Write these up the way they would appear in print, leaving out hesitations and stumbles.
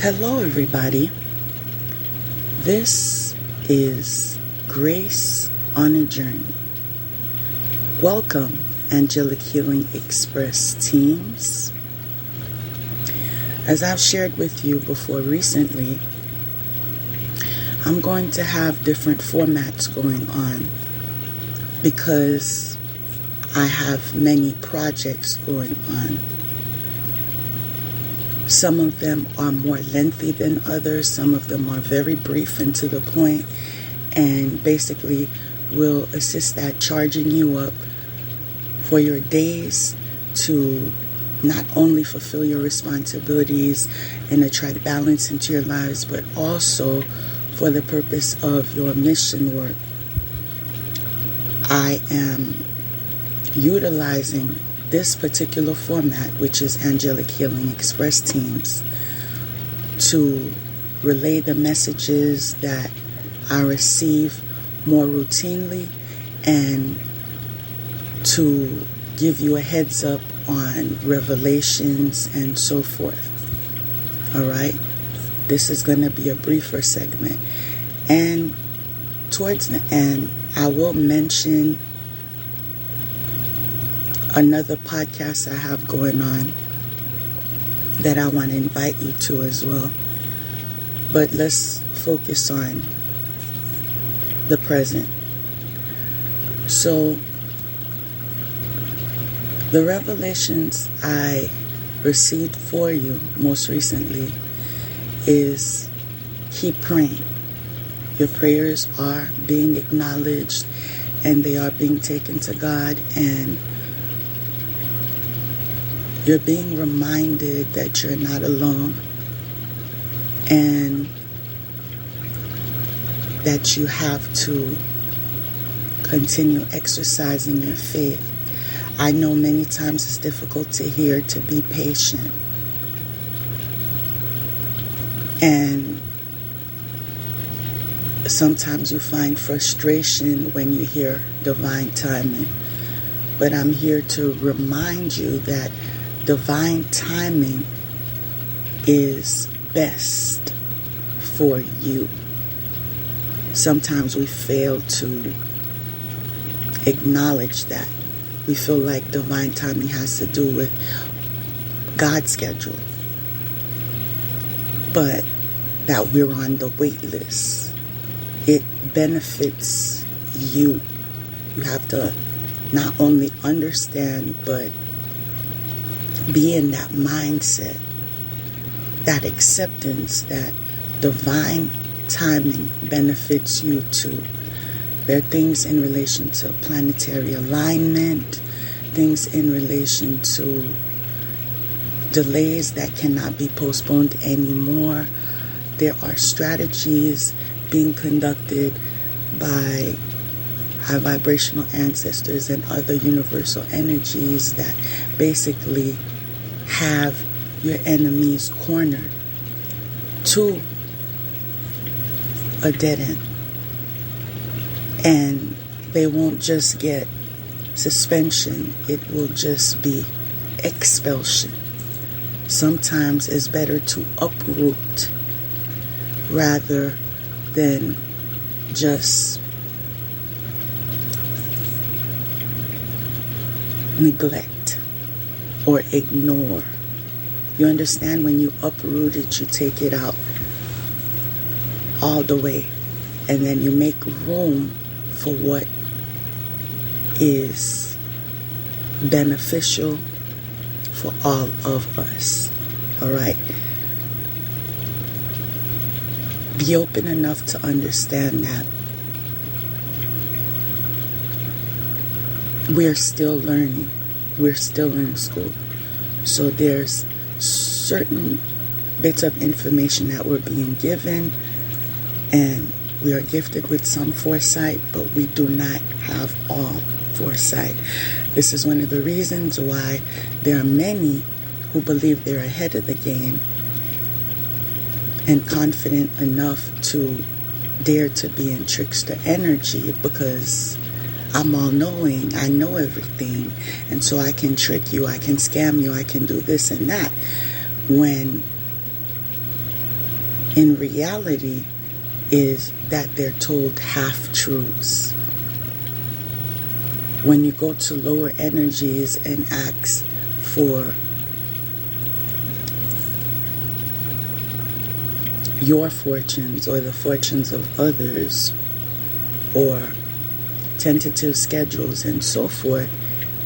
Hello, everybody. This is Grace on a Journey. Welcome, Angelic Healing Express teams. As I've shared with you before recently, I'm going to have different formats going on because I have many projects going on. Some of them are more lengthy than others. Some of them are very brief and to the point, and basically will assist at charging you up for your days to not only fulfill your responsibilities and attract balance into your lives, but also for the purpose of your mission work. I am utilizing this particular format, which is Angelic Healing Express teams, to relay the messages that I receive more routinely and to give you a heads up on revelations and so forth. All right. This is going to be a briefer segment. And towards the end, I will mention another podcast I have going on that I want to invite you to as well. But let's focus on the present. So, the revelations I received for you most recently is keep praying. Your prayers are being acknowledged and they are being taken to God, and you're being reminded that you're not alone and that you have to continue exercising your faith. I know many times it's difficult to hear to be patient. And sometimes you find frustration when you hear divine timing. But I'm here to remind you that divine timing is best for you. Sometimes we fail to acknowledge that. We feel like divine timing has to do with God's schedule, but that we're on the wait list. It benefits you. You have to not only understand, but be in that mindset, that acceptance that divine timing benefits you too. There are things in relation to planetary alignment, things in relation to delays that cannot be postponed anymore. There are strategies being conducted by high vibrational ancestors and other universal energies that basically have your enemies cornered to a dead end. And they won't just get suspension, it will just be expulsion. Sometimes it's better to uproot rather than just neglect or ignore. You understand, when you uproot it, you take it out all the way, and then you make room for what is beneficial for all of us. All right. Be open enough to understand that we're still learning. We're still in school. So there's certain bits of information that we're being given, and we are gifted with some foresight, but we do not have all foresight. This is one of the reasons why there are many who believe they're ahead of the game and confident enough to dare to be in trickster energy, because I'm all-knowing, I know everything, and so I can trick you, I can scam you, I can do this and that. When in reality is that they're told half-truths. When you go to lower energies and ask for your fortunes or the fortunes of others or tentative schedules and so forth,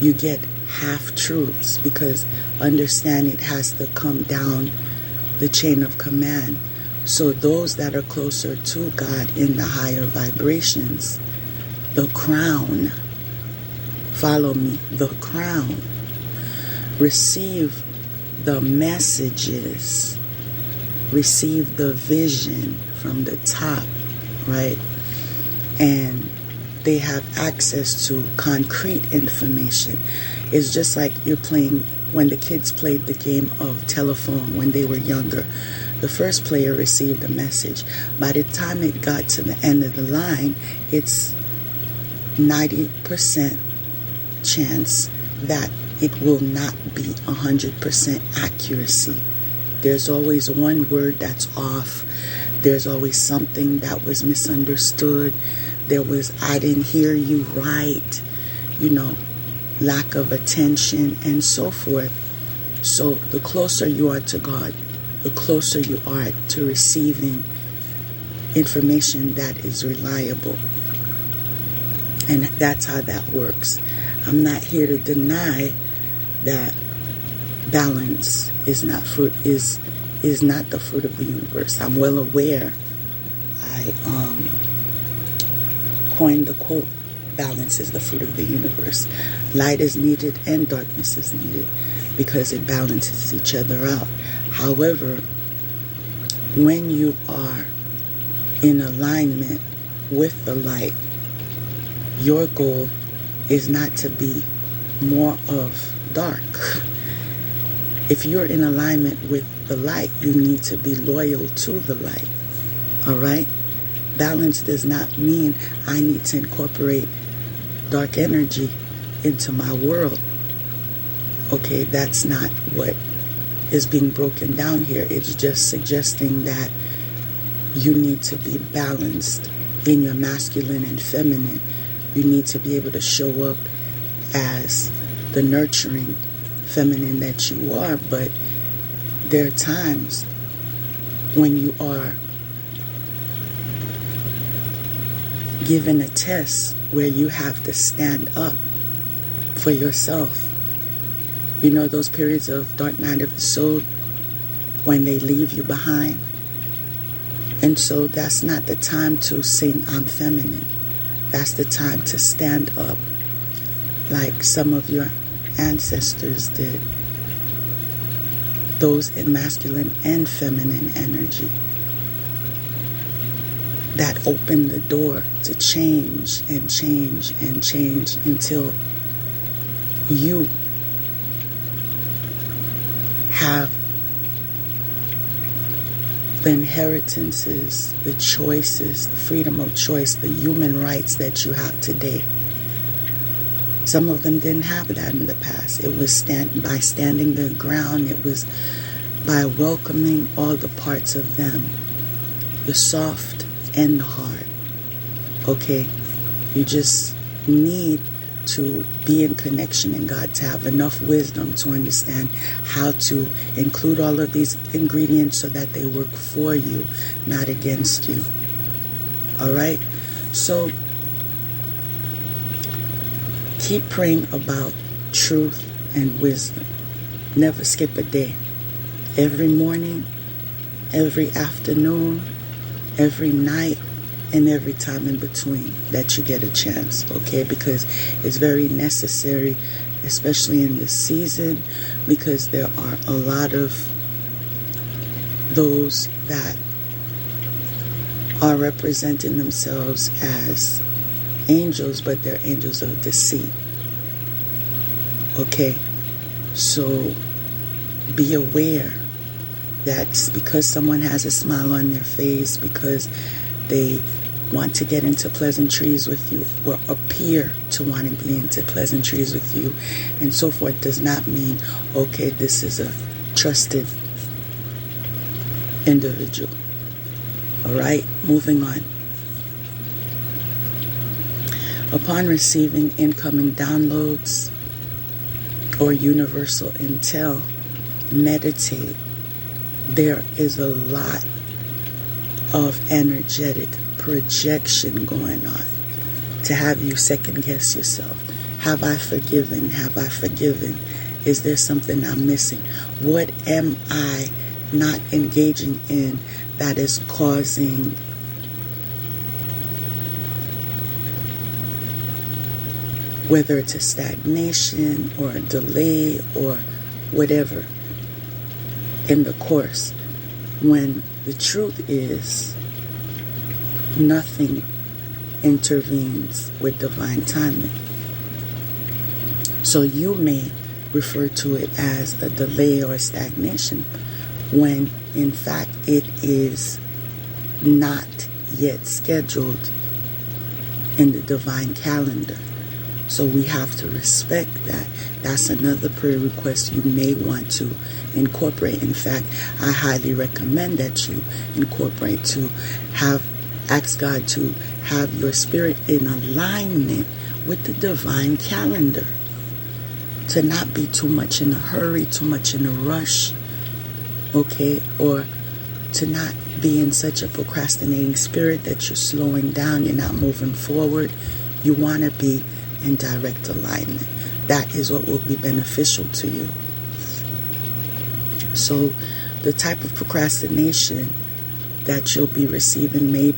you get half-truths, because understand it has to come down the chain of command. So those that are closer to God in the higher vibrations, the crown, follow me, the crown, receive the messages, receive the vision from the top, right? And they have access to concrete information. It's just like you're playing, when the kids played the game of telephone when they were younger. The first player received a message. By the time it got to the end of the line, it's 90% chance that it will not be 100% accuracy. There's always one word that's off. There's always something that was misunderstood. There was, I didn't hear you right, lack of attention and so forth. So the closer you are to God, the closer you are to receiving information that is reliable. And that's how that works. I'm not here to deny that balance is not the fruit of the universe. I'm well aware. I coined the quote, balance is the fruit of the universe. Light is needed and darkness is needed because it balances each other out. However, when you are in alignment with the light, your goal is not to be more of dark. If you're in alignment with the light, you need to be loyal to the light. All right? Balance does not mean I need to incorporate dark energy into my world. Okay, that's not what is being broken down here. It's just suggesting that you need to be balanced in your masculine and feminine. You need to be able to show up as the nurturing feminine that you are, but there are times when you are given a test where you have to stand up for yourself. You know those periods of dark night of the soul when they leave you behind? And so that's not the time to sing I'm feminine. That's the time to stand up like some of your ancestors did. Those in masculine and feminine energy that opened the door to change and change and change until you have the inheritances, the choices, the freedom of choice, the human rights that you have today. Some of them didn't have that in the past. It was by standing their ground. It was by welcoming all the parts of them, the soft and the hard. Okay? You just need to be in connection in God, to have enough wisdom to understand how to include all of these ingredients so that they work for you, not against you. All right? So keep praying about truth and wisdom. Never skip a day. Every morning, every afternoon, every night, and every time in between that you get a chance, okay? Because it's very necessary, especially in this season, because there are a lot of those that are representing themselves as angels, but they're angels of deceit. Okay? So be aware that because someone has a smile on their face, because they want to get into pleasantries with you or appear to want to be into pleasantries with you and so forth, does not mean, okay, this is a trusted individual. All right, moving on. Upon receiving incoming downloads or universal intel, meditate. There is a lot of energetic projection going on to have you second guess yourself. Have I forgiven? Have I forgiven? Is there something I'm missing? What am I not engaging in that is causing whether it's a stagnation or a delay or whatever in the course, when the truth is nothing intervenes with divine timing. So you may refer to it as a delay or a stagnation when in fact it is not yet scheduled in the divine calendar. So we have to respect that. That's another prayer request you may want to incorporate. In fact, I highly recommend that you incorporate to ask God to have your spirit in alignment with the divine calendar. To not be too much in a hurry, too much in a rush, okay? Or to not be in such a procrastinating spirit that you're slowing down, you're not moving forward. You want to be in direct alignment. That is what will be beneficial to you. So the type of procrastination that you'll be receiving may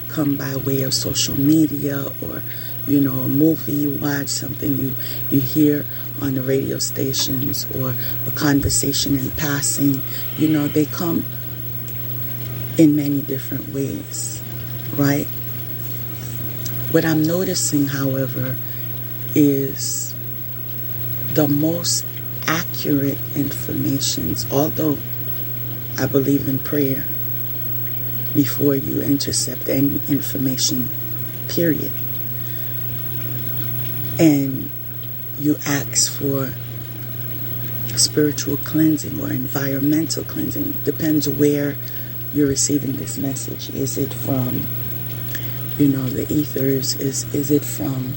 come by way of social media or, a movie you watch, something you hear on the radio stations, or a conversation in passing. They come in many different ways, right? What I'm noticing, however, is the most accurate informations, although I believe in prayer before you intercept any information, period. And you ask for spiritual cleansing or environmental cleansing. Depends where you're receiving this message. Is it from, the ethers? Is it from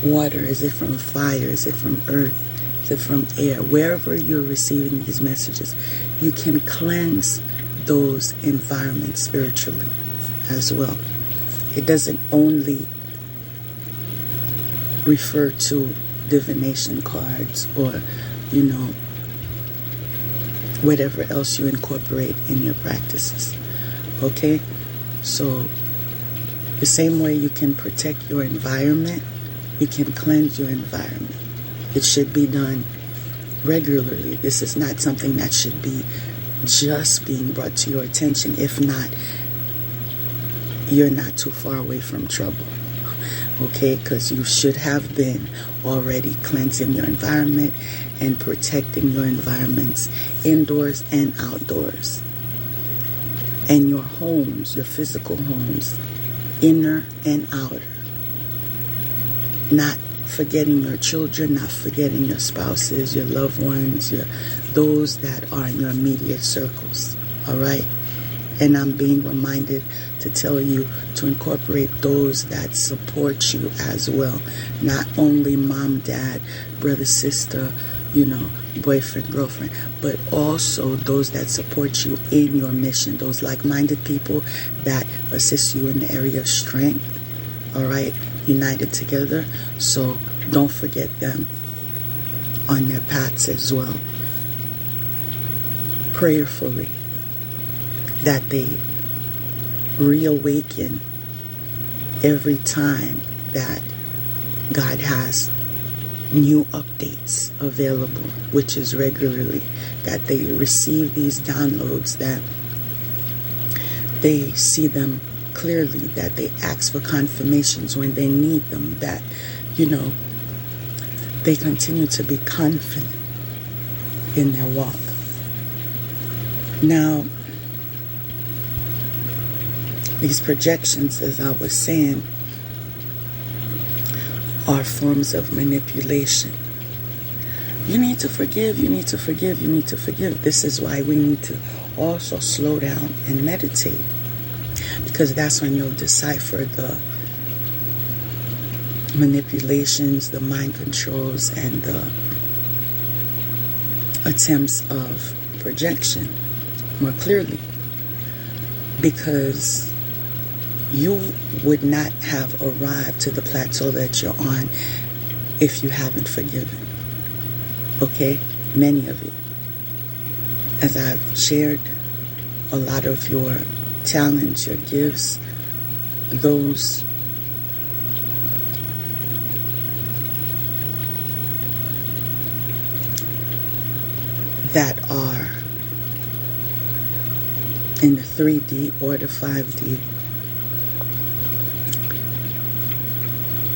water? Is it from fire? Is it from earth? Is it from air? Wherever you're receiving these messages, you can cleanse those environments spiritually as well. It doesn't only refer to divination cards or, whatever else you incorporate in your practices. Okay? So the same way you can protect your environment, you can cleanse your environment. It should be done regularly. This is not something that should be just being brought to your attention. If not, you're not too far away from trouble. Okay, because you should have been already cleansing your environment and protecting your environments indoors and outdoors. And your homes, your physical homes, inner and outer. Not forgetting your children, not forgetting your spouses, your loved ones, those that are in your immediate circles. All right? And I'm being reminded to tell you to incorporate those that support you as well. Not only mom, dad, brother, sister, boyfriend, girlfriend, but also those that support you in your mission. Those like-minded people that assist you in the area of strength. All right? United together. So don't forget them on their paths as well. Prayerfully, that they reawaken every time that God has new updates available, which is regularly, that they receive these downloads, that they see them clearly, that they ask for confirmations when they need them, that, they continue to be confident in their walk. Now, these projections, as I was saying, are forms of manipulation. You need to forgive, you need to forgive, you need to forgive. This is why we need to also slow down and meditate, because that's when you'll decipher the manipulations, the mind controls, and the attempts of projection more clearly. Because you would not have arrived to the plateau that you're on if you haven't forgiven. Okay? Many of you. As I've shared a lot of your talents, your gifts, those that are in the 3D or the 5D,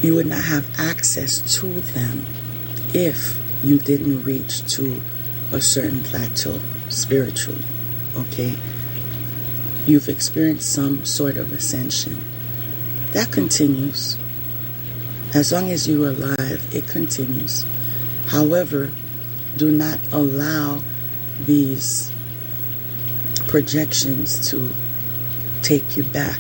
you would not have access to them if you didn't reach to a certain plateau spiritually. Okay? You've experienced some sort of ascension. That continues. As long as you're alive, it continues. However, do not allow these projections to take you back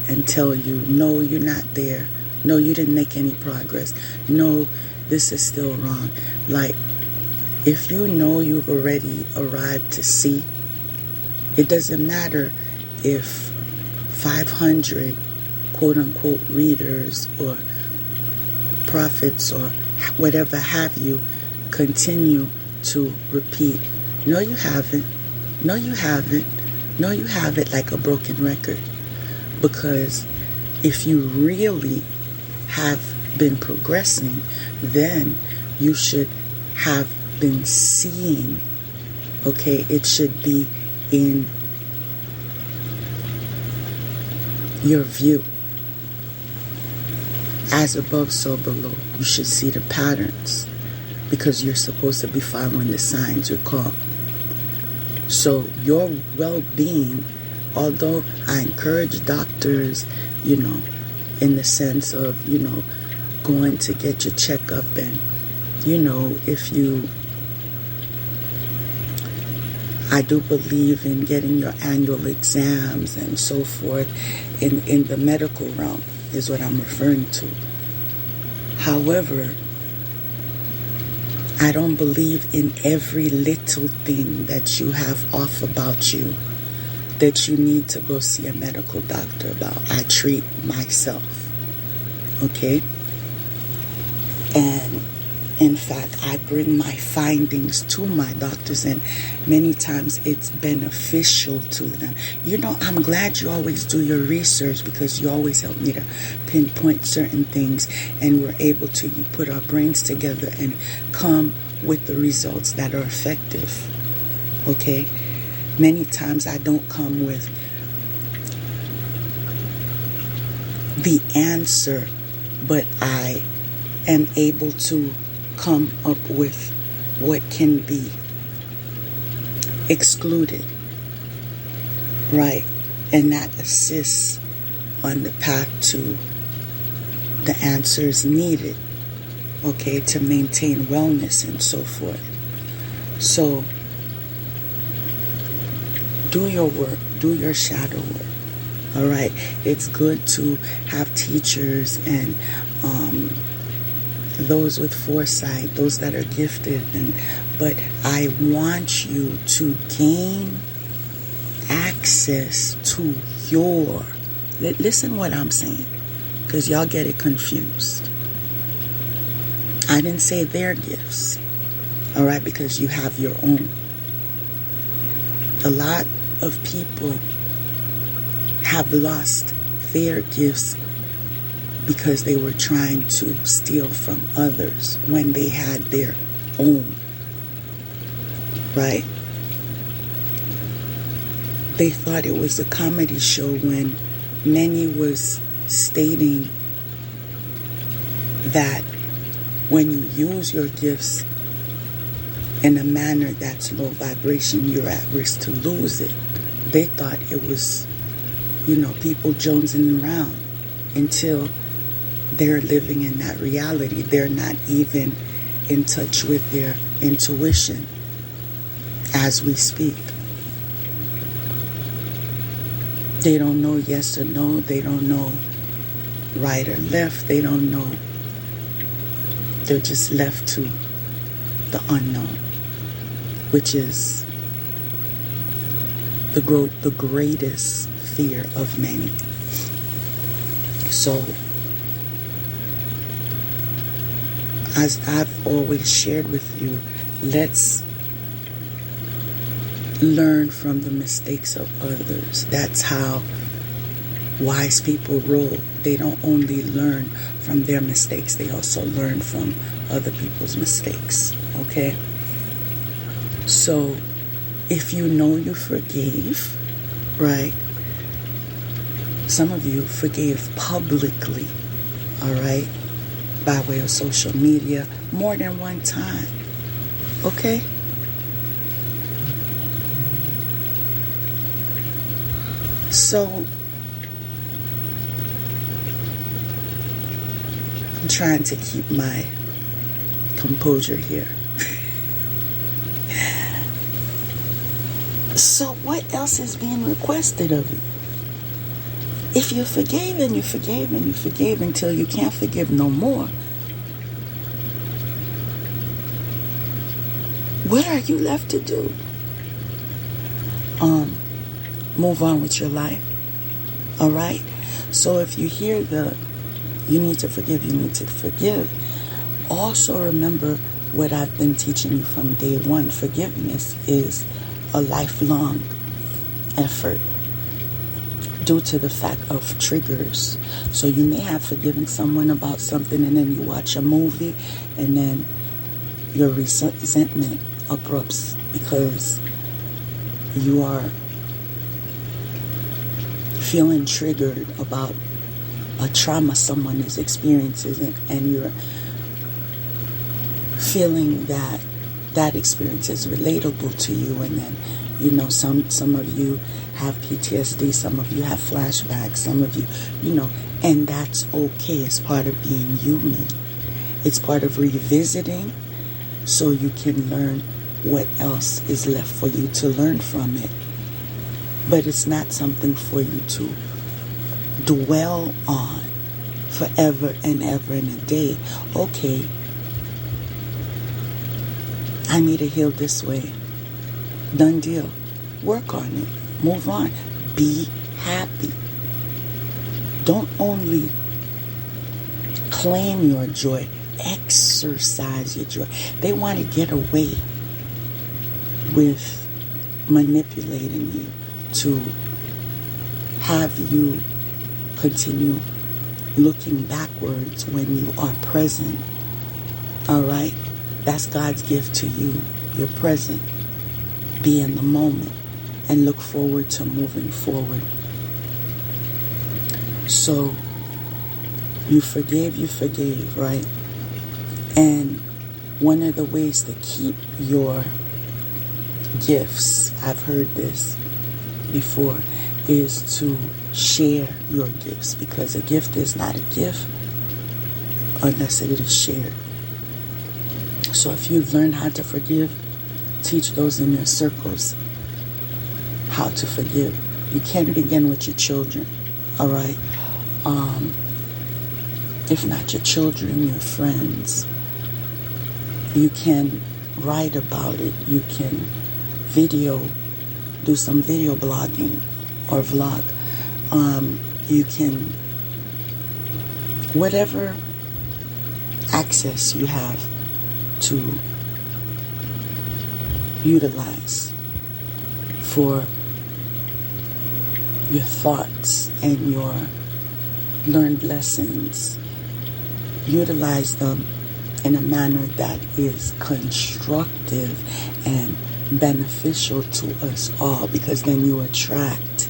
and tell you, no, you're not there. No, you didn't make any progress. No, this is still wrong. Like, if you know you've already arrived to C, it doesn't matter if 500 quote-unquote readers or prophets or whatever have you continue to repeat, no, you haven't. No, you haven't. No, you haven't, like a broken record. Because if you really have been progressing, then you should have been seeing, okay, it should be in your view. As above, so below. You should see the patterns, because you're supposed to be following the signs, recall. So your well-being, although I encourage doctors, in the sense of, going to get your checkup, and, I do believe in getting your annual exams and so forth in the medical realm is what I'm referring to. However, I don't believe in every little thing that you have off about you that you need to go see a medical doctor about. I treat myself. Okay? And in fact, I bring my findings to my doctors, and many times it's beneficial to them. I'm glad you always do your research, because you always help me to pinpoint certain things, and we're able to put our brains together and come with the results that are effective. Okay? Many times I don't come with the answer, but I am able to come up with what can be excluded, right? And that assists on the path to the answers needed, okay, to maintain wellness and so forth. So, do your work, do your shadow work, all right? It's good to have teachers and those with foresight, those that are gifted, but I want you to gain access to your, listen what I'm saying, because y'all get it confused. I didn't say their gifts, all right, because you have your own. A lot of people have lost their gifts because they were trying to steal from others when they had their own, right? They thought it was a comedy show when many was stating that when you use your gifts in a manner that's low vibration, you're at risk to lose it. They thought it was, people jonesing around, until they're living in that reality. They're not even in touch with their intuition as we speak. They don't know yes or no. They don't know right or left. They don't know. They're just left to the unknown, which is the greatest fear of many. So, as I've always shared with you, let's learn from the mistakes of others. That's how wise people roll. They don't only learn from their mistakes, they also learn from other people's mistakes. Okay? So, if you know you forgave, right? Some of you forgave publicly, all right? By way of social media, more than one time. Okay? So, I'm trying to keep my composure here. So what else is being requested of you? If you forgave and you forgave and you forgave until you can't forgive no more, what are you left to do? Move on with your life. All right? So if you hear you need to forgive, you need to forgive. Also remember what I've been teaching you from day one. Forgiveness is a lifelong effort due to the fact of triggers. So you may have forgiven someone about something, and then you watch a movie, and then your resentment erupts because you are feeling triggered about a trauma someone is experiencing, and you're feeling that experience is relatable to you. And then, some of you have PTSD, some of you have flashbacks, some of you, and that's okay. It's part of being human. It's part of revisiting so you can learn what else is left for you to learn from it. But it's not something for you to dwell on forever and ever and a day. Okay, I need to heal this way. Done deal. Work on it. Move on. Be happy. Don't only claim your joy, exercise your joy. They want to get away with manipulating you to have you continue looking backwards when you are present. All right? That's God's gift to you. You're present. Be in the moment and look forward to moving forward. So, you forgave, right? And one of the ways to keep your gifts, I've heard this before, is to share your gifts, because a gift is not a gift unless it is shared. So if you've learned how to forgive, teach those in your circles how to forgive. You can begin with your children, all right? If not your children, your friends. You can write about it. You can do some video blogging or vlog. You can, whatever access you have to utilize for your thoughts and your learned lessons, utilize them in a manner that is constructive and beneficial to us all, because then you attract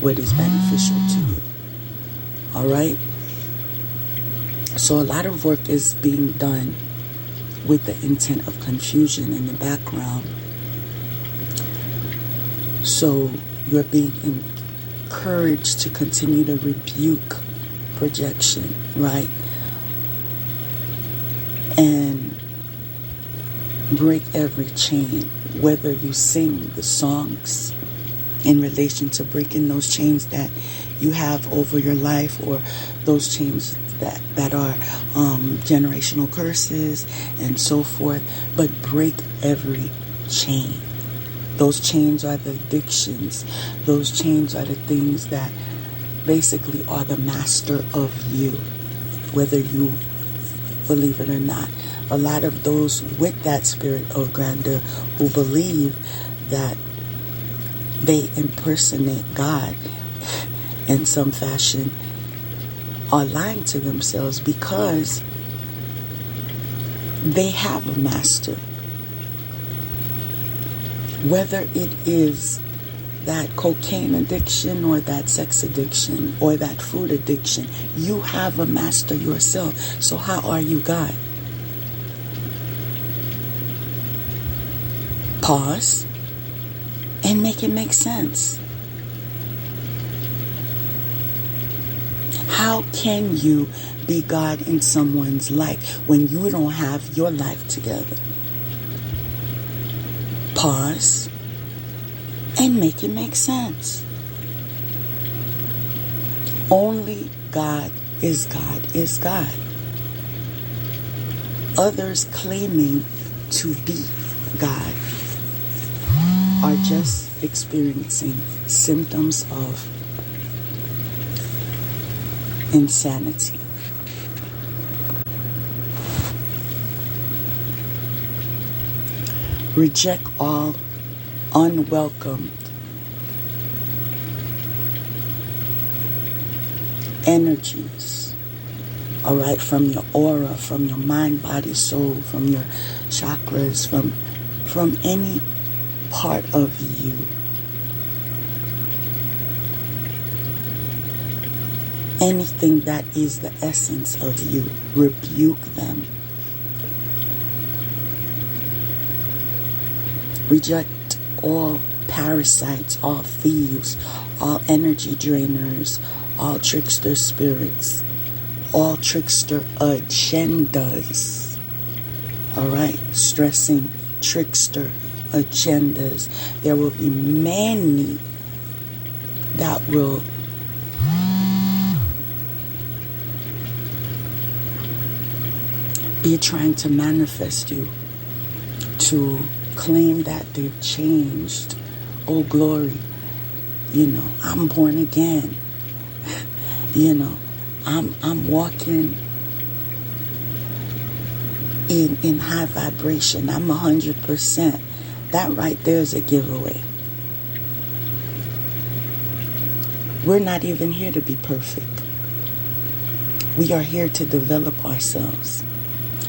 what is beneficial to you. All right? So a lot of work is being done with the intent of confusion in the background. So you're being encouraged to continue to rebuke projection, right? And break every chain, whether you sing the songs in relation to breaking those chains that you have over your life, or those chains that are generational curses and so forth. But break every chain. Those chains are the addictions. Those chains are the things that basically are the master of you, whether you believe it or not. A lot of those with that spirit of grandeur who believe that they impersonate God in some fashion are lying to themselves, because they have a master. Whether it is that cocaine addiction or that sex addiction or that food addiction, you have a master yourself. So how are you God? Pause and make it make sense. How can you be God in someone's life when you don't have your life together? Pause and make it make sense. Only God is God is God. Others claiming to be God are just experiencing symptoms of insanity. Reject all unwelcomed energies, all right, from your aura, from your mind, body, soul, from your chakras, from any part of you. Anything that is the essence of you, rebuke them. Reject all parasites, all thieves, all energy drainers, all trickster spirits, all trickster agendas. All right, stressing trickster agendas. There will be many that will be trying to manifest you, to claim that they've changed. Oh, glory. I'm born again. I'm walking in high vibration. I'm 100%. That right there is a giveaway. We're not even here to be perfect. We are here to develop ourselves.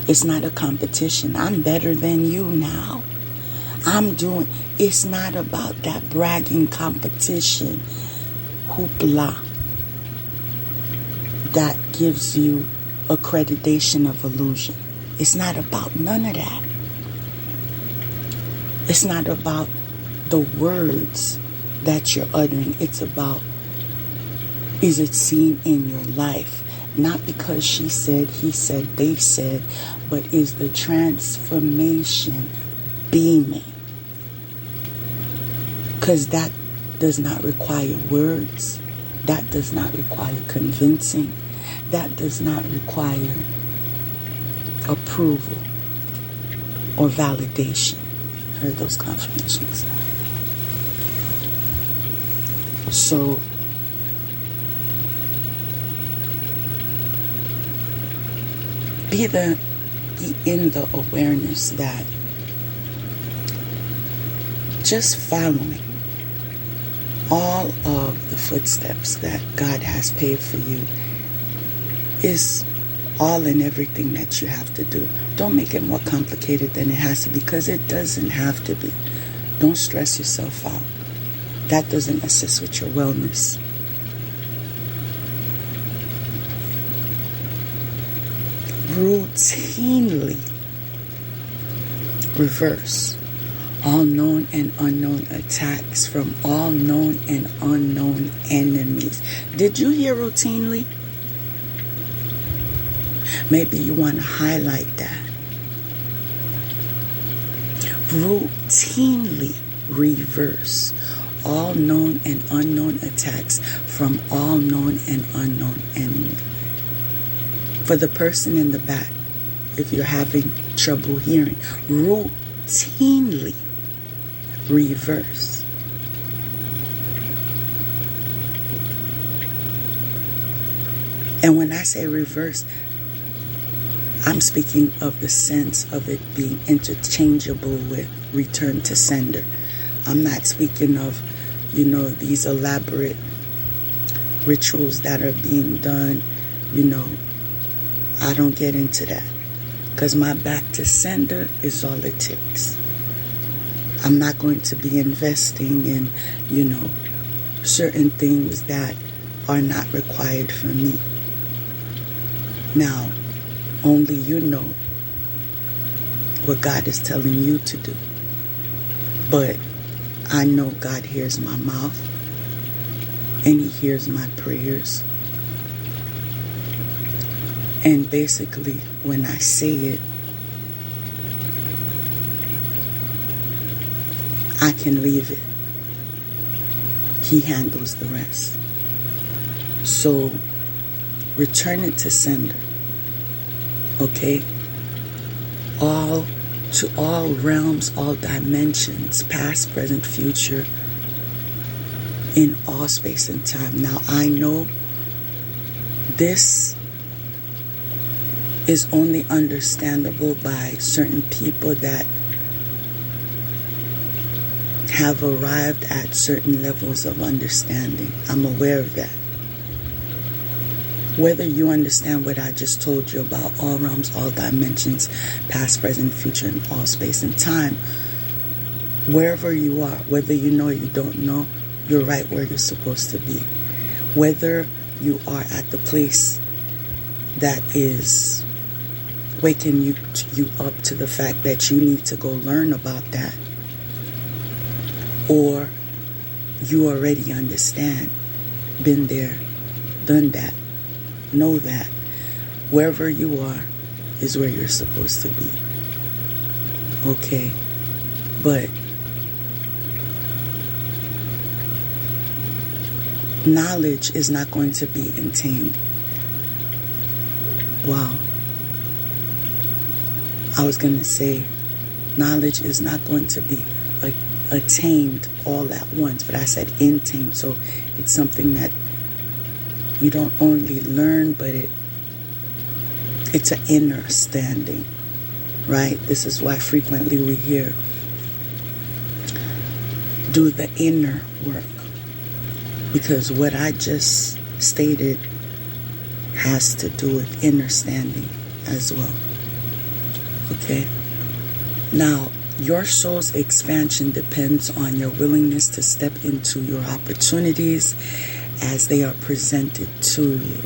It's not a competition. I'm better than you now. It's not about that bragging competition. Hoopla. That gives you accreditation of illusion. It's not about none of that. It's not about the words that you're uttering. It's about, is it seen in your life? Not because she said, he said, they said, but is the transformation beaming? Because that does not require words. That does not require convincing. That does not require approval or validation. Heard those confirmations. So, be in the awareness that just following all of the footsteps that God has paved for you is all and everything that you have to do. Don't make it more complicated than it has to be, because it doesn't have to be. Don't stress yourself out. That doesn't assist with your wellness. Routinely reverse all known and unknown attacks from all known and unknown enemies. Did you hear routinely? Maybe you want to highlight that. routinely reverse all known and unknown attacks from all known and unknown enemy. For the person in the back, if you're having trouble hearing, routinely reverse. And when I say reverse, I'm speaking of the sense of it being interchangeable with return to sender. I'm not speaking of, these elaborate rituals that are being done. I don't get into that. Because my back to sender is all it takes. I'm not going to be investing in, certain things that are not required for me. Now, only you know what God is telling you to do. But I know God hears my mouth and He hears my prayers. And basically, when I say it, I can leave it. He handles the rest. So, return it to sender. Okay? To all realms, all dimensions, past, present, future, in all space and time. Now, I know this is only understandable by certain people that have arrived at certain levels of understanding. I'm aware of that. Whether you understand what I just told you about all realms, all dimensions, past, present, future, and all space and time, wherever you are, whether you know or you don't know, you're right where you're supposed to be. Whether you are at the place that is waking you up to the fact that you need to go learn about that, or you already understand, been there, done that, know that wherever you are is where you're supposed to be. Okay? But knowledge is not going to be attained. Wow. I was going to say knowledge is not going to be attained all at once, but I said attained. So it's something that you don't only learn, but it's an inner standing, right? This is why frequently we hear, do the inner work. Because what I just stated has to do with inner standing as well. Okay? Now, your soul's expansion depends on your willingness to step into your opportunities as they are presented to you.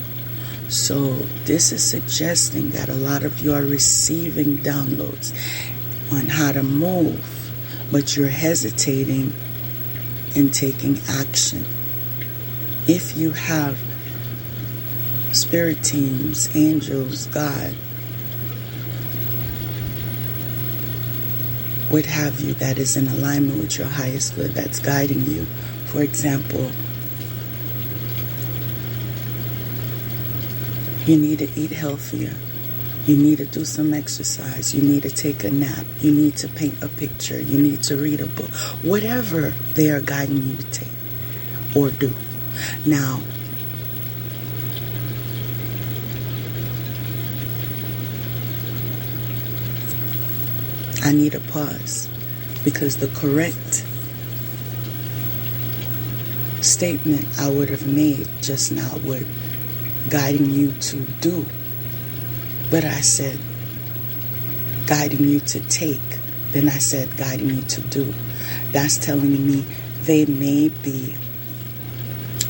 So this is suggesting that a lot of you are receiving downloads on how to move, but you're hesitating in taking action. If you have spirit teams, angels, God, what have you, that is in alignment with your highest good, that's guiding you. For example, you need to eat healthier. You need to do some exercise. You need to take a nap. You need to paint a picture. You need to read a book. Whatever they are guiding you to take or do. Now, I need a pause because the correct statement I would have made just now would guiding you to do. But I said guiding you to take. Then I said guiding you to do. That's telling me they may be,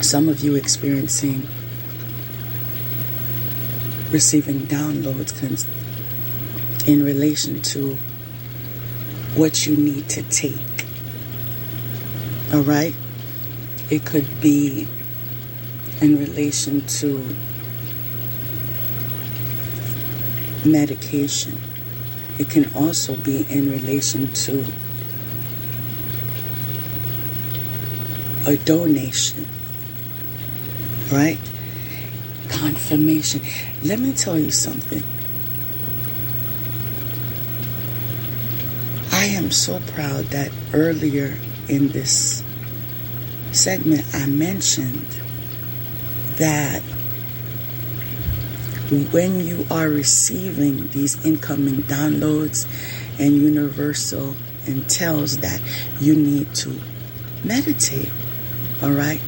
some of you experiencing, receiving downloads in relation to what you need to take. All right? It could be in relation to medication. It can also be in relation to a donation, right? Confirmation. Let me tell you something. I am so proud that earlier in this segment I mentioned that when you are receiving these incoming downloads and universal intels, that you need to meditate, all right?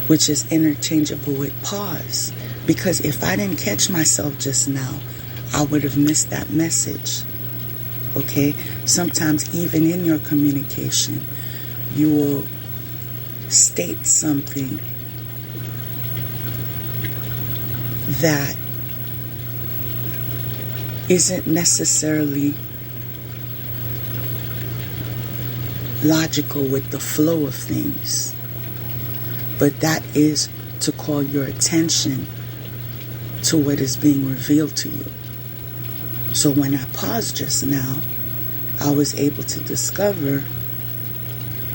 Which is interchangeable with pause. Because if I didn't catch myself just now, I would have missed that message. Okay? Sometimes even in your communication, you will state something that isn't necessarily logical with the flow of things. But that is to call your attention to what is being revealed to you. So when I paused just now, I was able to discover,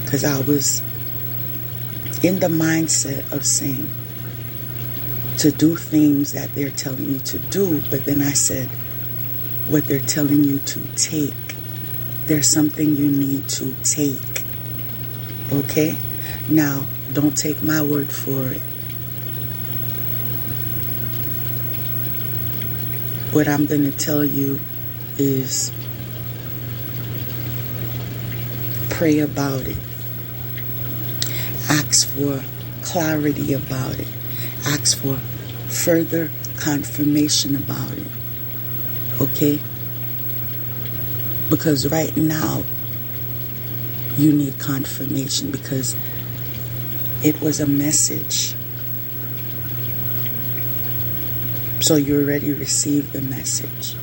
because I was in the mindset of saying to do things that they're telling you to do, but then I said what they're telling you to take. There's something you need to take. Okay? Now, don't take my word for it. What I'm going to tell you is pray about it. Ask for clarity about it. Ask for further confirmation about it. Okay? Because right now, you need confirmation because it was a message. So you already received the message.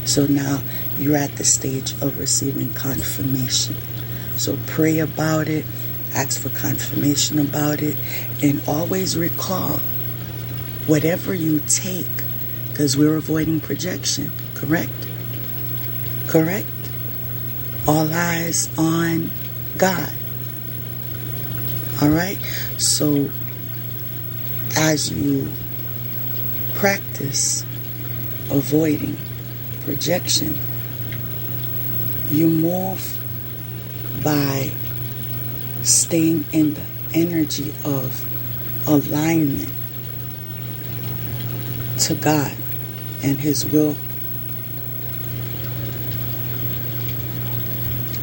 So now you're at the stage of receiving confirmation. So pray about it, ask for confirmation about it, and always recall whatever you take, because we're avoiding projection, correct? Correct? All eyes on God. All right? So as you practice avoiding projection, you move by staying in the energy of alignment to God and His will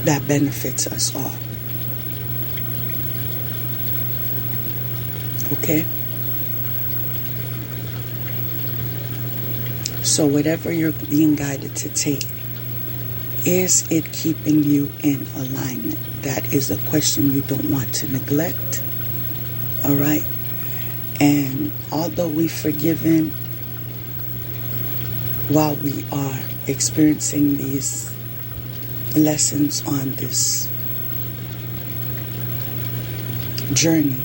that benefits us all. Okay? So whatever you're being guided to take, is it keeping you in alignment? That is a question you don't want to neglect. All right? And although we've forgiven while we are experiencing these lessons on this journey,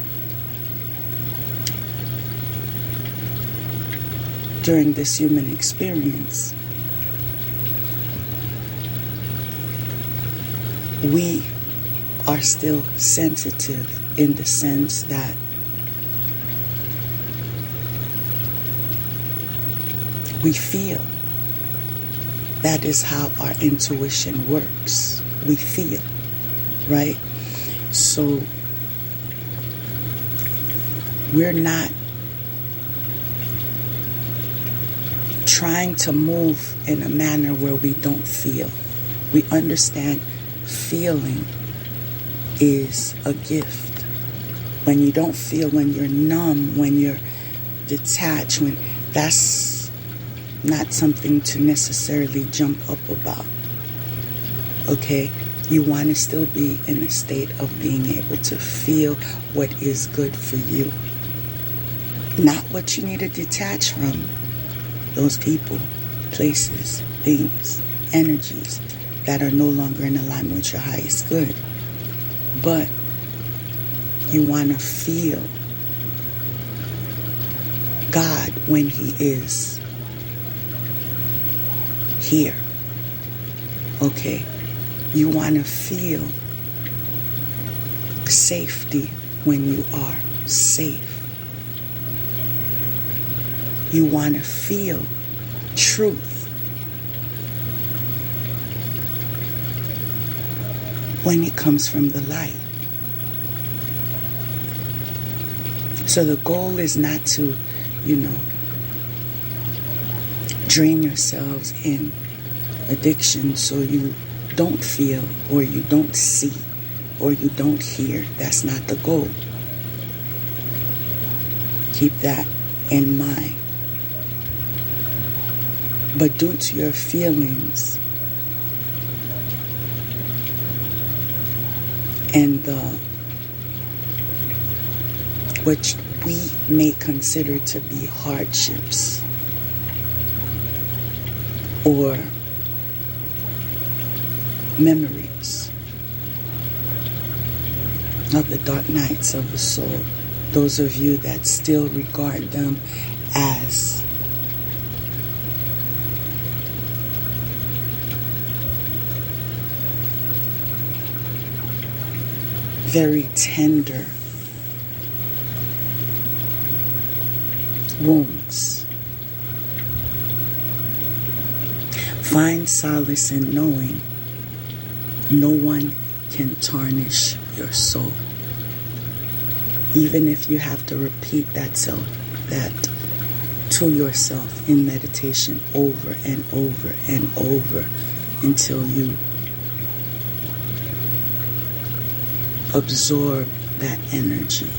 during this human experience, we are still sensitive in the sense that we feel. That is how our intuition works. We feel, right? So we're not trying to move in a manner where we don't feel. We understand feeling is a gift. When you don't feel, when you're numb, when you're detached, when that's not something to necessarily jump up about. Okay? You want to still be in a state of being able to feel what is good for you. Not what you need to detach from. Those people, places, things, energies that are no longer in alignment with your highest good. But you want to feel God when He is here. Okay? You want to feel safety when you are safe. You want to feel truth when it comes from the light. So the goal is not to, drain yourselves in addiction so you don't feel or you don't see or you don't hear. That's not the goal. Keep that in mind. But due to your feelings and which we may consider to be hardships or memories of the dark nights of the soul, those of you that still regard them as very tender wounds. Find solace in knowing no one can tarnish your soul. Even if you have to repeat that to yourself in meditation over and over and over until you absorb that energy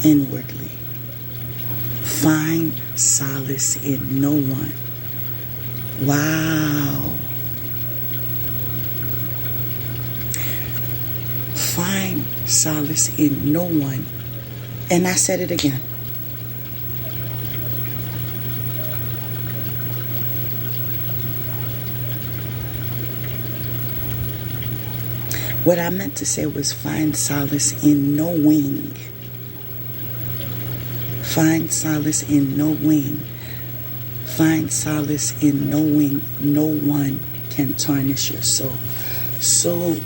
inwardly. Find solace in no one. Wow. Find solace in no one. And I said it again. What I meant to say was find solace in knowing. Find solace in knowing. Find solace in knowing no one can tarnish your soul. So,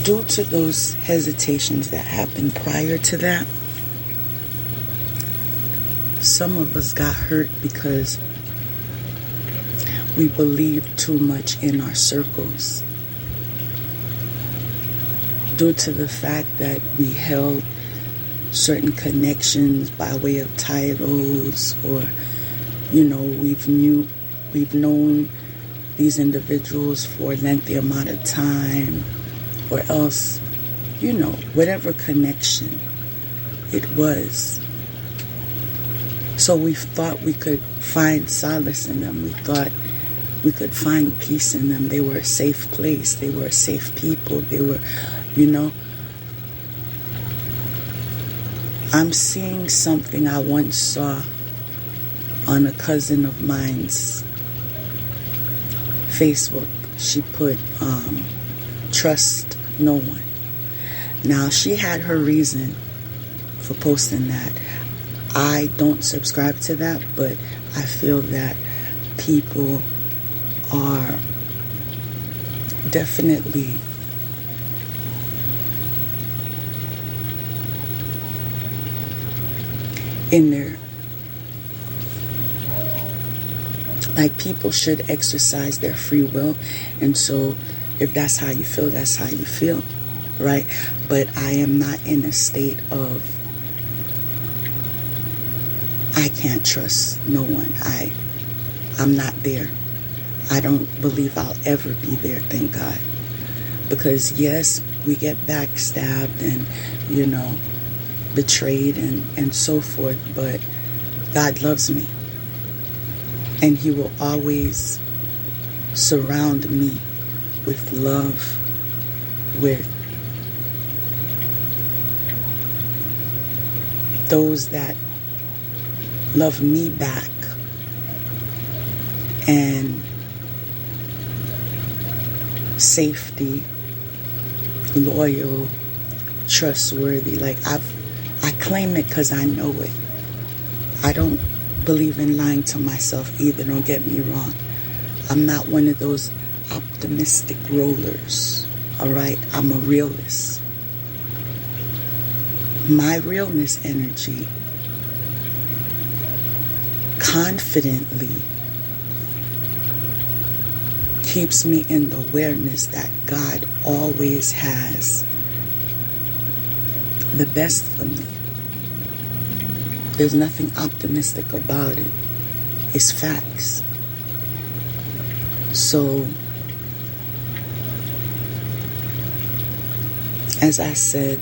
due to those hesitations that happened prior to that, some of us got hurt because we believed too much in our circles. Due to the fact that we held certain connections by way of titles, or we've known these individuals for a lengthy amount of time, or else whatever connection it was. So we thought we could find solace in them. We thought we could find peace in them. They were a safe place. They were safe people. They were I'm seeing something I once saw on a cousin of mine's Facebook. She put, trust no one. Now, she had her reason for posting that. I don't subscribe to that, but I feel that people are definitely in there. Like, people should exercise their free will, and so if that's how you feel, that's how you feel, right? But I am not in a state of I can't trust no one. I'm not there. I don't believe I'll ever be there, thank God. Because yes, we get backstabbed and betrayed and so forth, but God loves me, and He will always surround me with love, with those that love me back, and safety, loyal, trustworthy. Like, I claim it because I know it. I don't believe in lying to myself either, don't get me wrong. I'm not one of those, optimistic rollers. All right, I'm a realist. My realness energy confidently keeps me in the awareness that God always has the best for me. There's nothing optimistic about it. It's facts. So, as I said,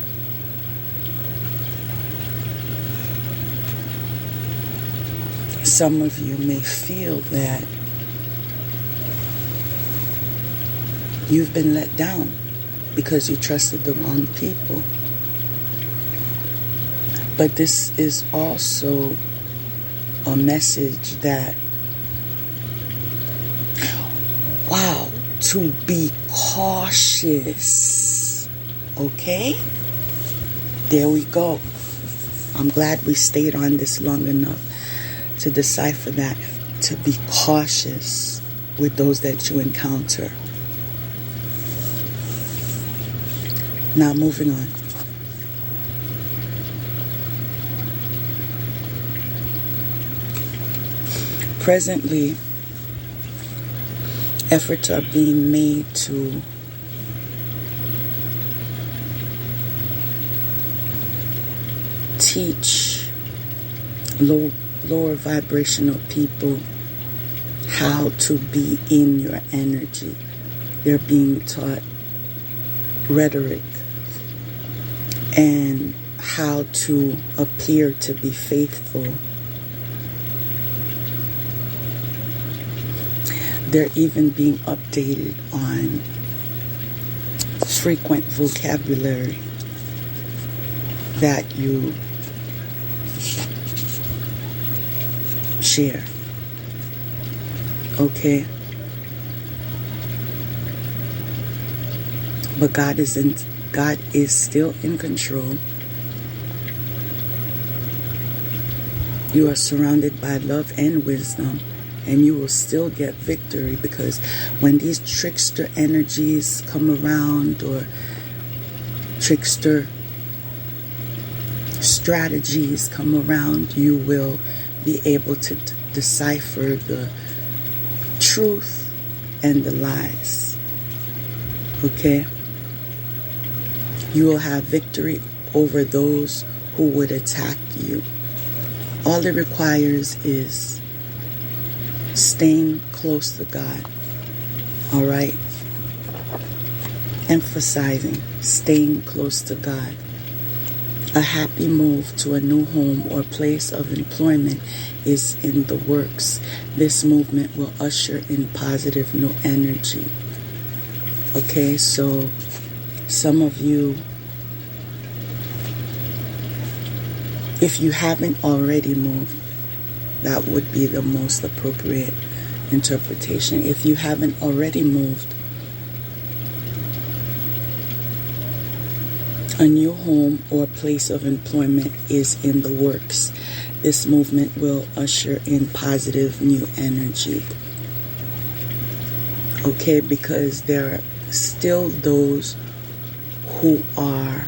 some of you may feel that you've been let down because you trusted the wrong people. But this is also a message that, wow, to be cautious. Okay? There we go. I'm glad we stayed on this long enough to decipher that. To be cautious with those that you encounter. Now, moving on. Presently, efforts are being made to teach lower vibrational people how to be in your energy. They're being taught rhetoric and how to appear to be faithful. They're even being updated on frequent vocabulary that you share. Okay? But God is still in control. You are surrounded by love and wisdom, and you will still get victory, because when these trickster energies come around, or trickster strategies come around, you will be able to decipher the truth and the lies. Okay? You will have victory over those who would attack you. All it requires is staying close to God. All right? Emphasizing staying close to God. A happy move to a new home or place of employment is in the works. This movement will usher in positive new energy. Okay, so some of you, if you haven't already moved, that would be the most appropriate interpretation. If you haven't already moved, a new home or place of employment is in the works. This movement will usher in positive new energy. Okay, because there are still those who are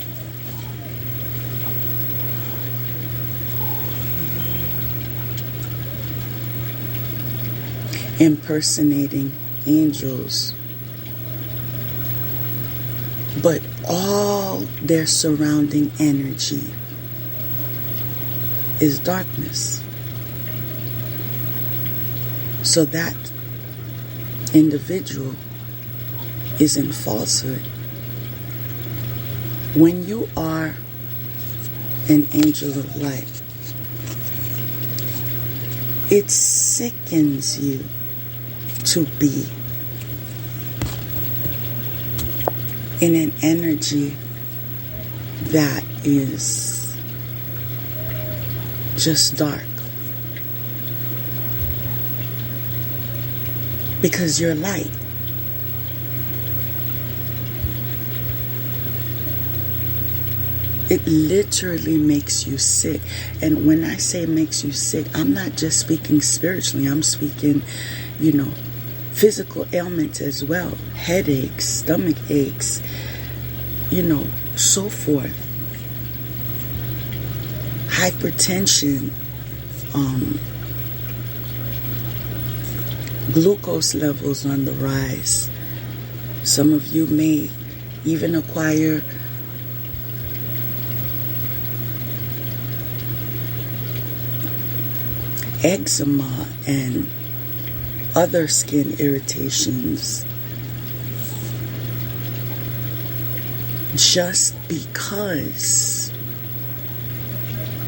impersonating angels, but all their surrounding energy is darkness. So that individual is in falsehood. When you are an angel of light, it sickens you to be in an energy that is just dark. Because you're light. It literally makes you sick. And when I say makes you sick, I'm not just speaking spiritually. I'm speaking, physical ailments as well, headaches, stomach aches, so forth. Hypertension, glucose levels on the rise. Some of you may even acquire eczema and other skin irritations just because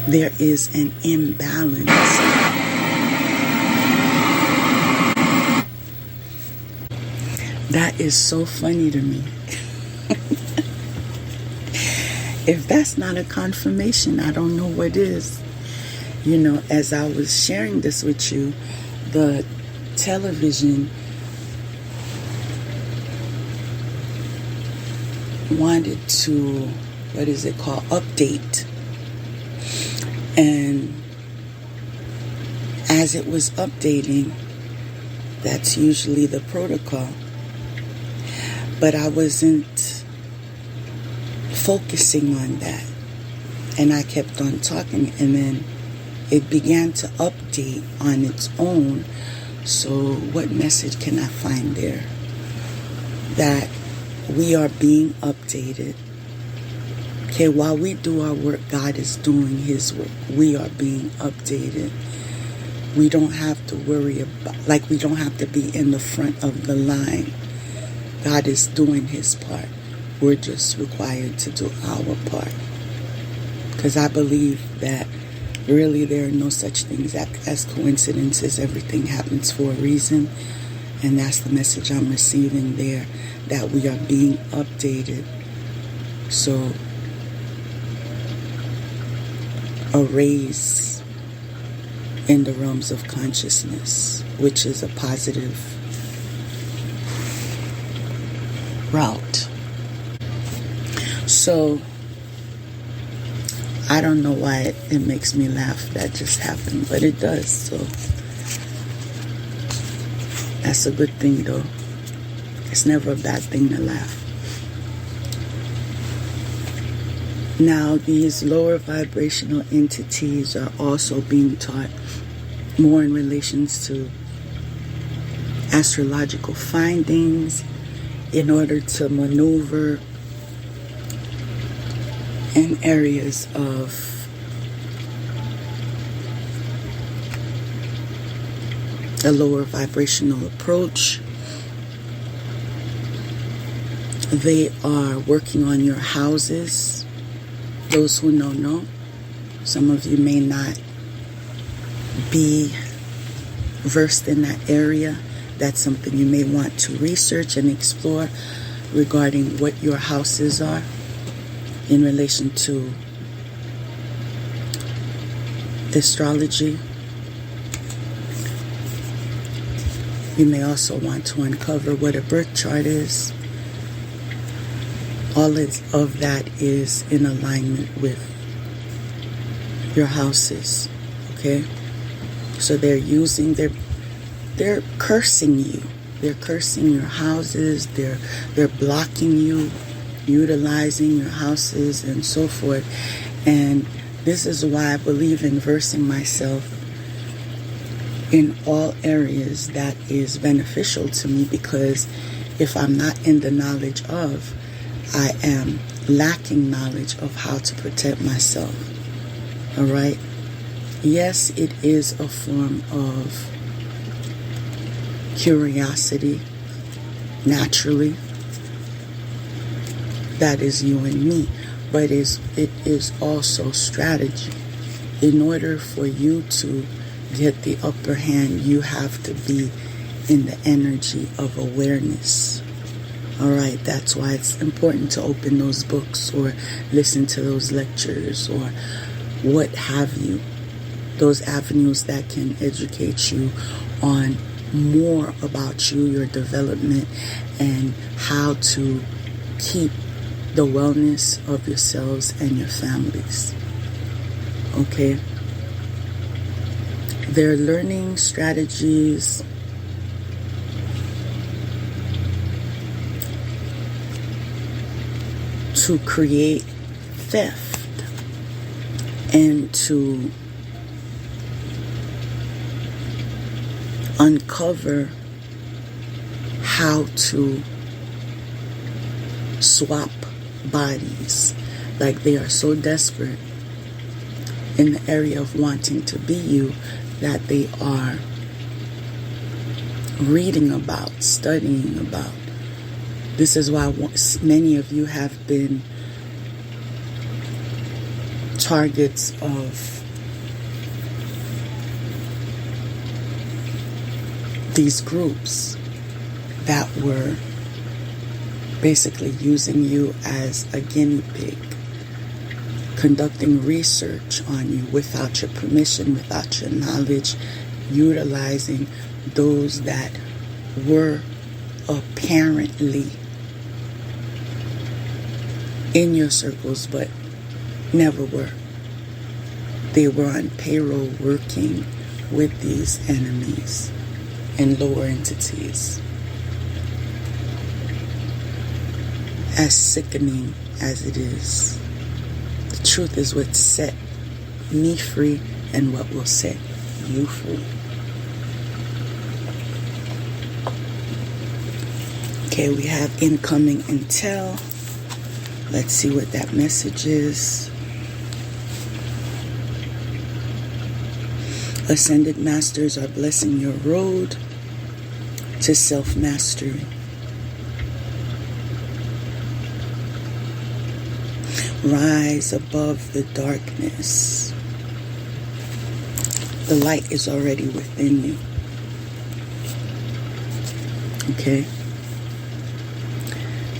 there is an imbalance. That is so funny to me. If that's not a confirmation, I don't know what is. As I was sharing this with you, the television wanted to, update. And as it was updating, that's usually the protocol. But I wasn't focusing on that. And I kept on talking, and then it began to update on its own. So what message can I find there? That we are being updated. Okay, while we do our work, God is doing His work. We are being updated. We don't have to worry about, we don't have to be in the front of the line. God is doing His part. We're just required to do our part. Because I believe that really there are no such things as coincidences. Everything happens for a reason. And that's the message I'm receiving there, that we are being updated. So, a raise in the realms of consciousness, which is a positive route. So, I don't know why it makes me laugh. That just happened, but it does. So, that's a good thing, though. It's never a bad thing to laugh. Now, these lower vibrational entities are also being taught more in relations to astrological findings in order to maneuver in areas of a lower vibrational approach. They are working on your houses. Those who know. Some of you may not be versed in that area. That's something you may want to research and explore regarding what your houses are in relation to astrology. You may also want to uncover what a birth chart is. All of that is in alignment with your houses, okay? So they're cursing you. They're cursing your houses. They're blocking you, utilizing your houses, and so forth. And this is why I believe in versing myself in all areas that is beneficial to me, because if I'm not in the knowledge of, I am lacking knowledge of how to protect myself. All right? Yes, it is a form of curiosity, naturally. That is you and me. But it is also strategy. In order for you to get the upper hand, you have to be in the energy of awareness. All right, that's why it's important to open those books or listen to those lectures or what have you. Those avenues that can educate you on more about you, your development, and how to keep the wellness of yourselves and your families. Okay? They're learning strategies to create theft and to uncover how to swap bodies. Like, they are so desperate in the area of wanting to be you that they are reading about, studying about. This is why many of you have been targets of these groups that were basically using you as a guinea pig, conducting research on you without your permission, without your knowledge, utilizing those that were apparently in your circles but never were. They were on payroll working with these enemies and lower entities. As sickening as it is, the truth is what set me free and what will set you free. Okay, we have incoming intel. Let's see what that message is. Ascended Masters are blessing your road to self-mastery. Rise above the darkness. The light is already within you. Okay?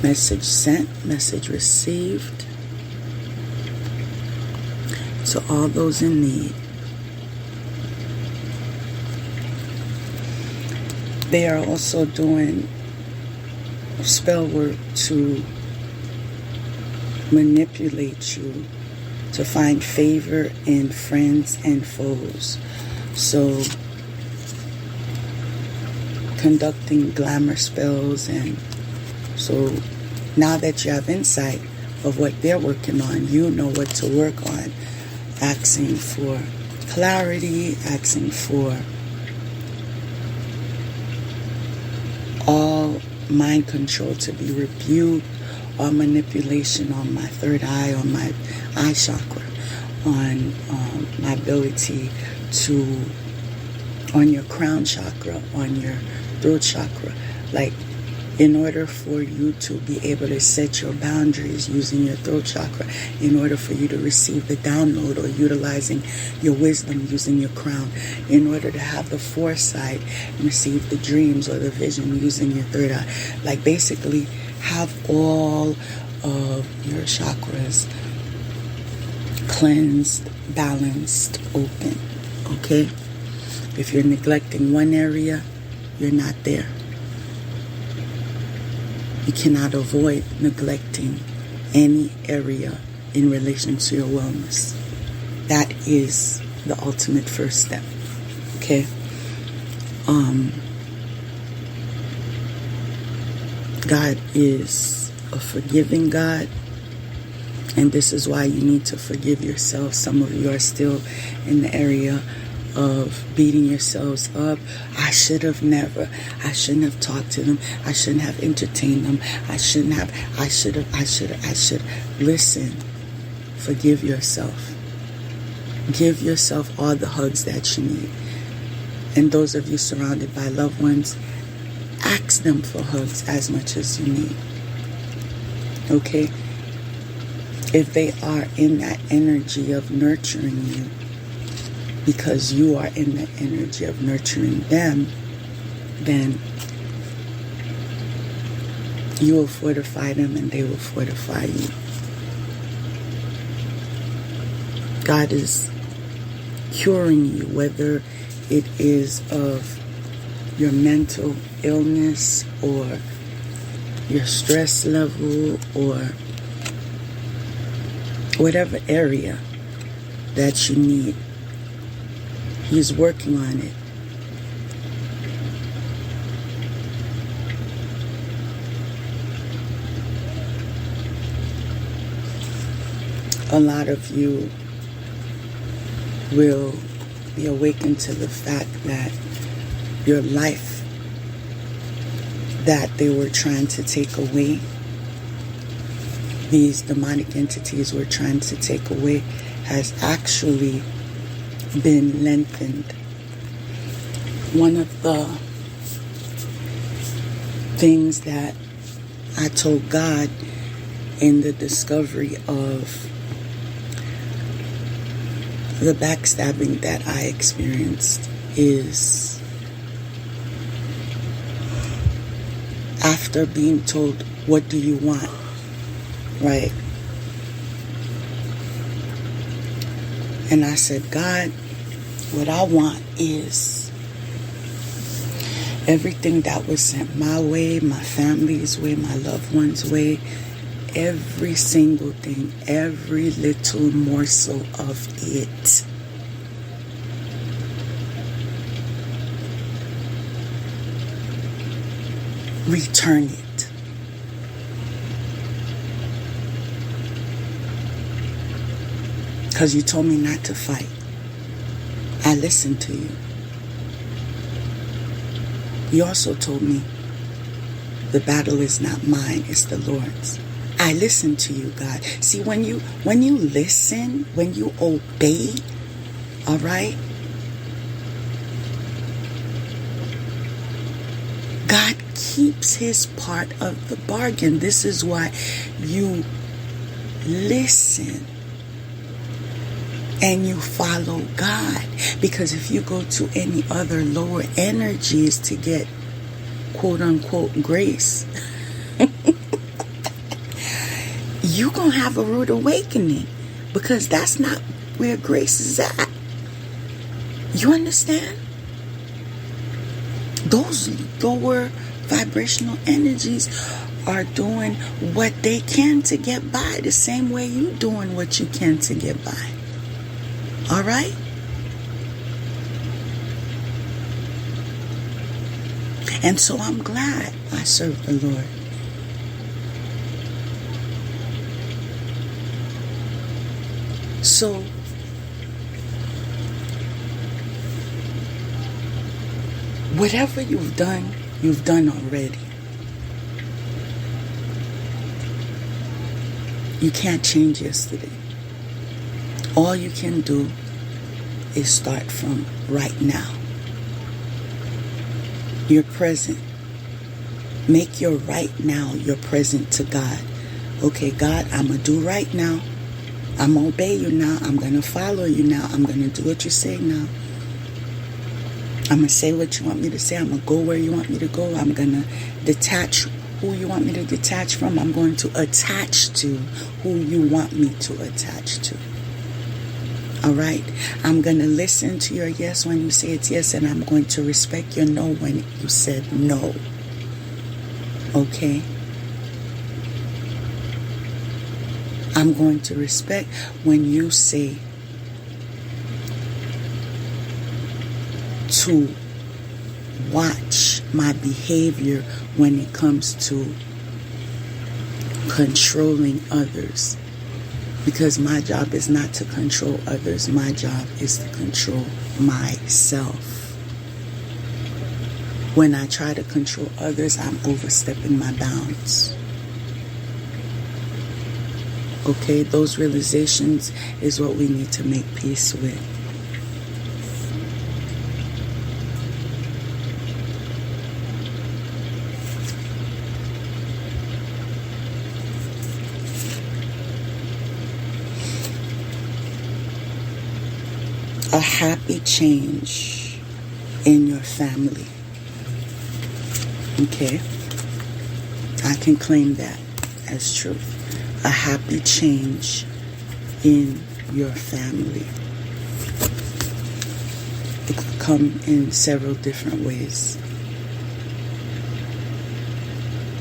Message sent, message received. To all those in need. They are also doing spell work to manipulate you to find favor in friends and foes. So, conducting glamour spells, and so now that you have insight of what they're working on, you know what to work on. Asking for clarity, asking for all mind control to be rebuked, all manipulation on my third eye, on my eye chakra, on my ability to, on your crown chakra, on your throat chakra. Like, in order for you to be able to set your boundaries using your throat chakra, in order for you to receive the download or utilizing your wisdom using your crown, in order to have the foresight and receive the dreams or the vision using your third eye. Like, basically have all of your chakras cleansed, balanced, open. Okay? If you're neglecting one area, you're not there. You cannot avoid neglecting any area in relation to your wellness. That is the ultimate first step. Okay? God is a forgiving God. And this is why you need to forgive yourself. Some of you are still in the area of beating yourselves up. I shouldn't have talked to them. I shouldn't have entertained them. I should have. Listen, forgive yourself. Give yourself all the hugs that you need. And those of you surrounded by loved ones, ask them for hugs as much as you need. Okay? If they are in that energy of nurturing you, because you are in the energy of nurturing them, then you will fortify them and they will fortify you. God is curing you, whether it is of your mental illness or your stress level or whatever area that you need. He's working on it. a lot of you will be awakened to the fact that your life that they were trying to take away, these demonic entities were trying to take away, has actually been lengthened. One of the things that I told God in the discovery of the backstabbing that I experienced is, after being told, what do you want? Right? And I said, God, what I want is everything that was sent my way, my family's way, my loved ones' way, every single thing, every little morsel of it. Return it. Because you told me not to fight. I listened to you. You also told me the battle is not mine, it's the Lord's. I listened to you, God. See, when you listen, when you obey, all right, God keeps his part of the bargain. This is why you listen and you follow God. Because if you go to any other lower energies to get quote unquote grace, you're going to have a rude awakening, because that's not where grace is at. You understand? Those lower vibrational energies are doing what they can to get by, the same way you doing what you can to get by. All right? And so I'm glad I serve the Lord. So whatever you've done already. You can't change yesterday. All you can do is start from right now. Your present. Make your right now your present to God. Okay, God, I'm going to do right now. I'm going to obey you now. I'm going to follow you now. I'm going to do what you say now. I'm going to say what you want me to say. I'm going to go where you want me to go. I'm going to detach who you want me to detach from. I'm going to attach to who you want me to attach to. All right? I'm going to listen to your yes when you say it's yes, and I'm going to respect your no when you said no. Okay? I'm going to respect when you say to watch my behavior when it comes to controlling others. Because my job is not to control others. My job is to control myself. When I try to control others, I'm overstepping my bounds. Okay, those realizations is what we need to make peace with. A happy change in your family. Okay? I can claim that as truth. A happy change in your family. It could come in several different ways.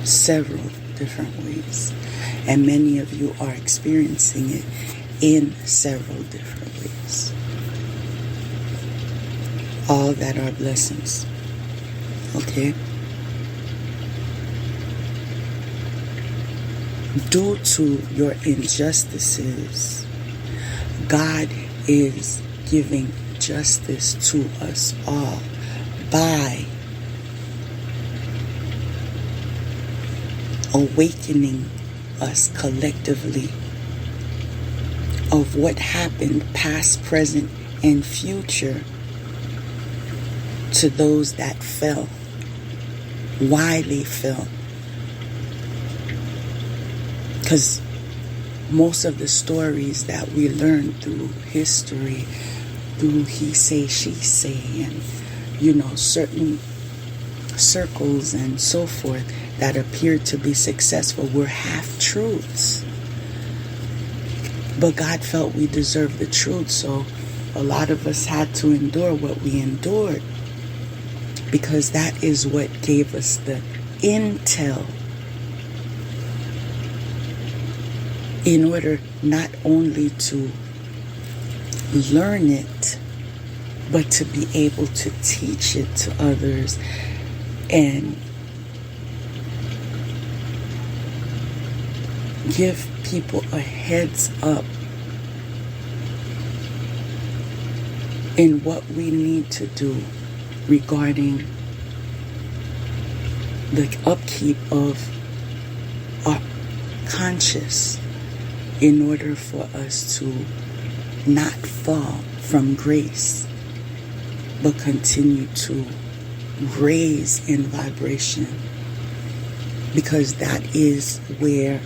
Several different ways. And many of you are experiencing it in several different ways. All that are blessings. Okay? Due to your injustices God is giving justice to us all by awakening us collectively of what happened past, present, and future to those that fell, why they fell. Because most of the stories that we learn through history, through he say, she say, and certain circles and so forth that appeared to be successful were half-truths. But God felt we deserved the truth, so a lot of us had to endure what we endured, because that is what gave us the intel in order not only to learn it, but to be able to teach it to others and give people a heads up in what we need to do regarding the upkeep of our conscious in order for us to not fall from grace, but continue to raise in vibration, because that is where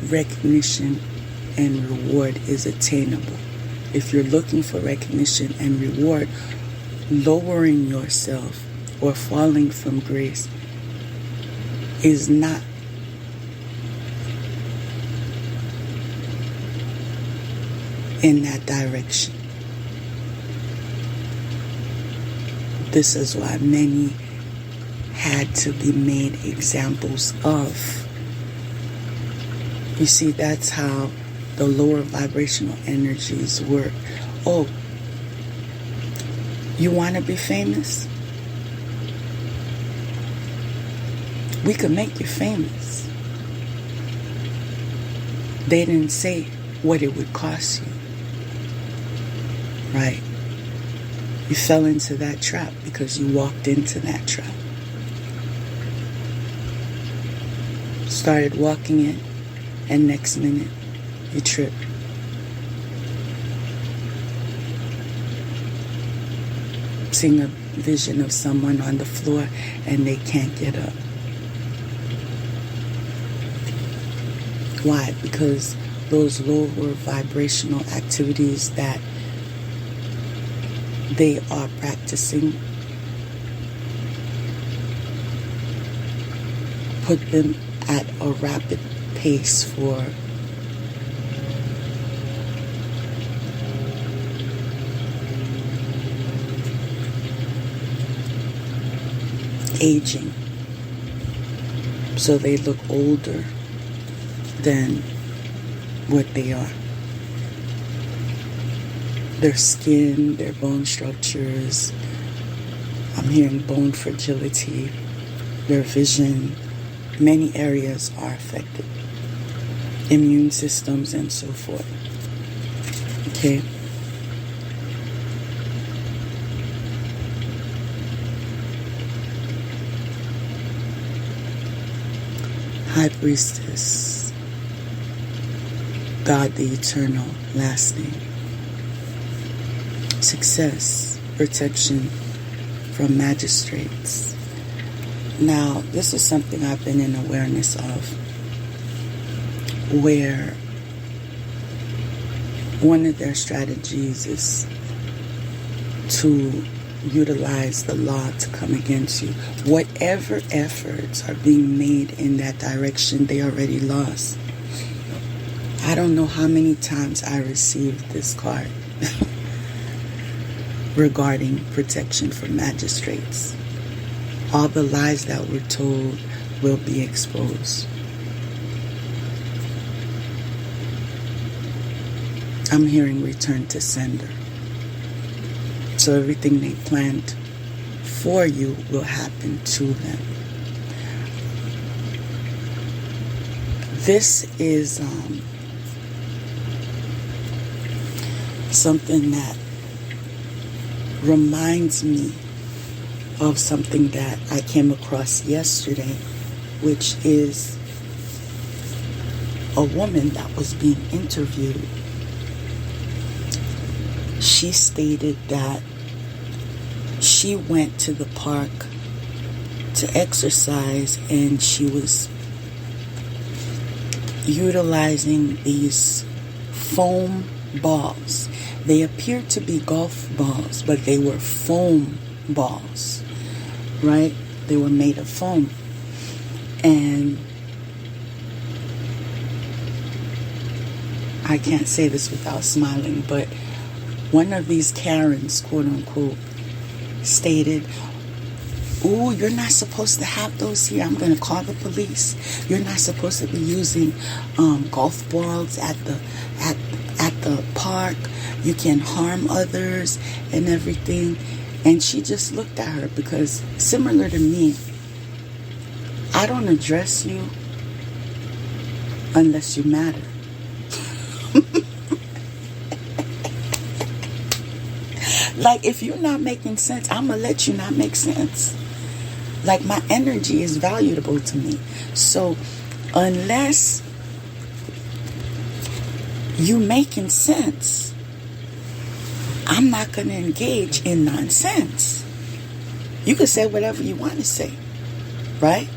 recognition and reward is attainable. If you're looking for recognition and reward, lowering yourself or falling from grace is not in that direction. This is why many had to be made examples of. You see, that's how the lower vibrational energies work. Oh, you want to be famous? We could make you famous. They didn't say what it would cost you. Right? You fell into that trap because you walked into that trap. Started walking in, and next minute, you trip. Seeing a vision of someone on the floor and they can't get up. Why? Because those lower vibrational activities that they are practicing put them at a rapid pace for aging. So they look older than what they are. Their skin, their bone structures, I'm hearing bone fragility, their vision, many areas are affected. Immune systems and so forth. Okay? High Priestess, God the Eternal, lasting. Success, protection from magistrates. Now, this is something I've been in awareness of, where one of their strategies is to utilize the law to come against you. Whatever efforts are being made in that direction, they already lost. I don't know how many times I received this card regarding protection from magistrates. All the lies that were told will be exposed. I'm hearing return to sender. So everything they planned for you will happen to them. This is something that reminds me of something that I came across yesterday, which is a woman that was being interviewed. She stated that she went to the park to exercise and she was utilizing these foam balls. They appeared to be golf balls, but they were foam balls, right? They were made of foam. And I can't say this without smiling, but one of these Karens, quote unquote, stated, "Ooh, you're not supposed to have those here. I'm going to call the police. You're not supposed to be using golf balls at the park. You can harm others and everything." And she just looked at her, because similar to me, I don't address you unless you matter. Like, if you're not making sense, I'm going to let you not make sense. Like, my energy is valuable to me. So, unless you making sense, I'm not going to engage in nonsense. You can say whatever you want to say, right?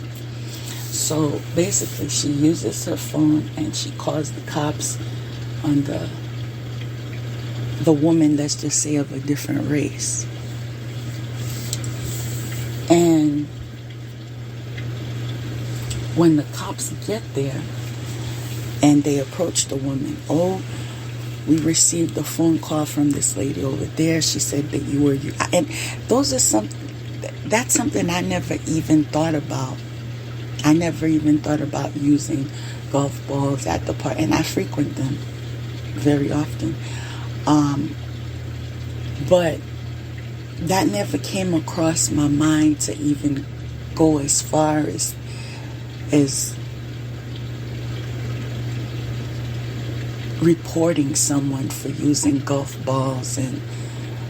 So, basically, she uses her phone and she calls the cops on the woman, let's just say, of a different race. And when the cops get there and they approach the woman, "Oh, we received a phone call from this lady over there. She said that you were you." And that's something I never even thought about. I never even thought about using golf balls at the park, and I frequent them very often. But that never came across my mind to even go as far as reporting someone for using golf balls, and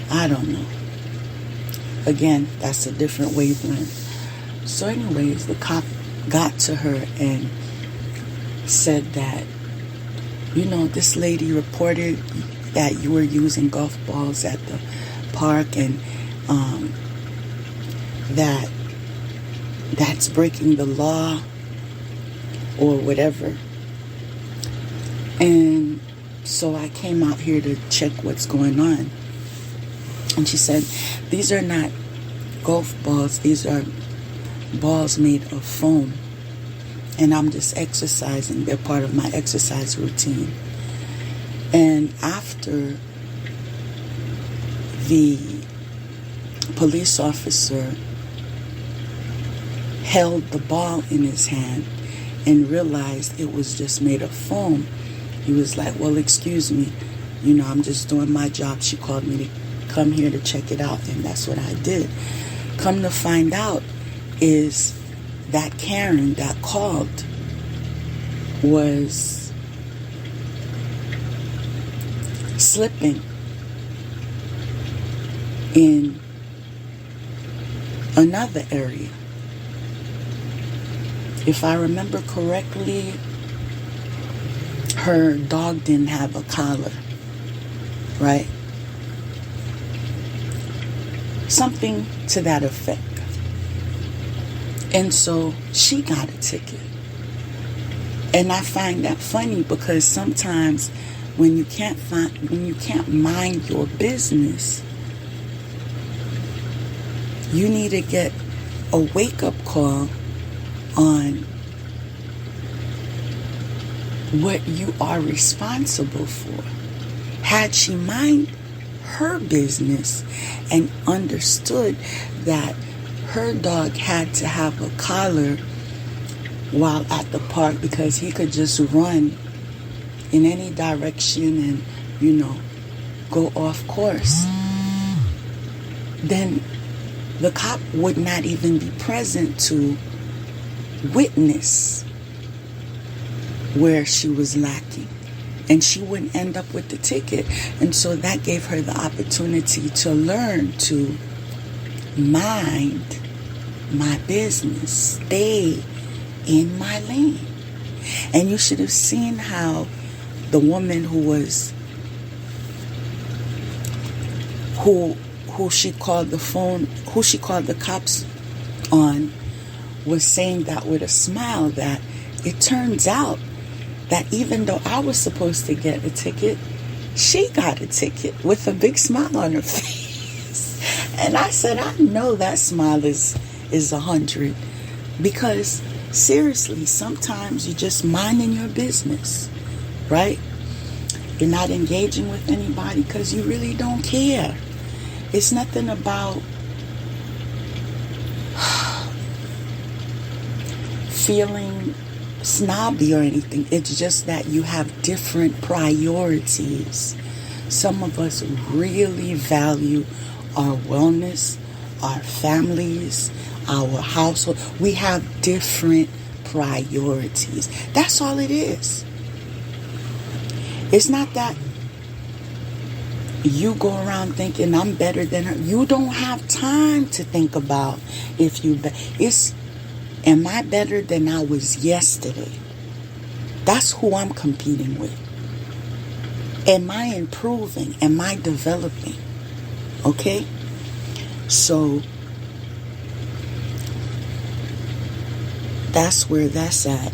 I don't know. Again, that's a different wavelength. So anyways, the cop got to her and said that, this lady reported that you were using golf balls at the park, and that's breaking the law or whatever. And so I came out here to check what's going on. And she said, "These are not golf balls. These are balls made of foam. And I'm just exercising. They're part of my exercise routine." And after the police officer held the ball in his hand and realized it was just made of foam, he was like, "Well, excuse me, I'm just doing my job. She called me to come here to check it out." And that's what I did. Come to find out is that Karen that called was slipping in another area. If I remember correctly, her dog didn't have a collar, right? Something to that effect. And so she got a ticket. And I find that funny, because sometimes when you can't mind your business, you need to get a wake-up call on what you are responsible for. Had she mind her business and understood that her dog had to have a collar while at the park, because he could just run in any direction and, go off course, then the cop would not even be present to witness where she was lacking. and she wouldn't end up with the ticket. And so that gave her the opportunity to learn to mind my business, stay in my lane. And you should have seen how the woman who she called the cops on, was saying that with a smile, that it turns out that even though I was supposed to get a ticket, she got a ticket with a big smile on her face. And I said, I know that smile is 100, because seriously, sometimes you're just minding your business, right? You're not engaging with anybody because you really don't care. It's nothing about feeling snobby or anything. It's just that you have different priorities. Some of us really value our wellness, our families, our household. We have different priorities. That's all it is. It's not that you go around thinking I'm better than her. You don't have time to think about it's, am I better than I was yesterday? That's who I'm competing with. Am I improving? Am I developing? Okay? So that's where that's at.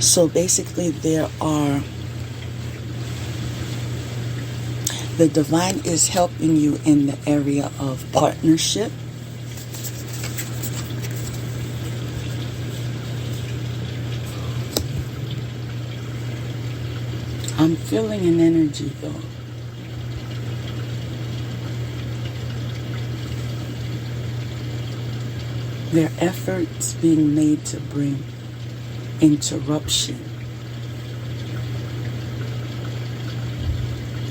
So basically the divine is helping you in the area of partnership. I'm feeling an energy though. There are efforts being made to bring interruption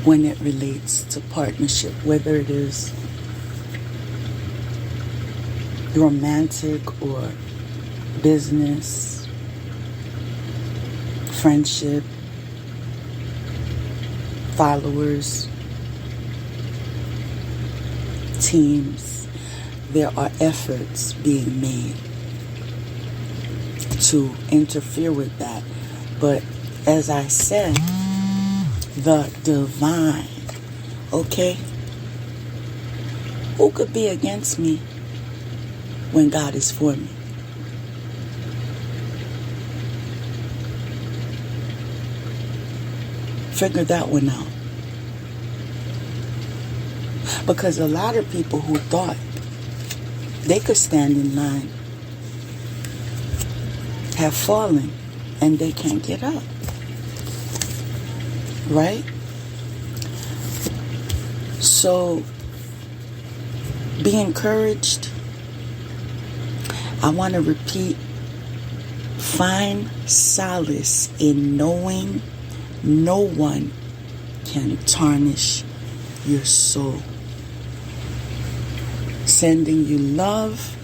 when it relates to partnership, whether it is romantic or business, friendship, followers, teams. There are efforts being made to interfere with that. But as I said, the divine, okay? Who could be against me when God is for me? Figure that one out. Because a lot of people who thought they could stand in line have fallen and they can't get up. Right? So be encouraged. I want to repeat, find solace in knowing no one can tarnish your soul. Sending you love,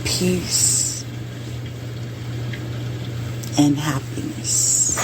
peace, and happiness.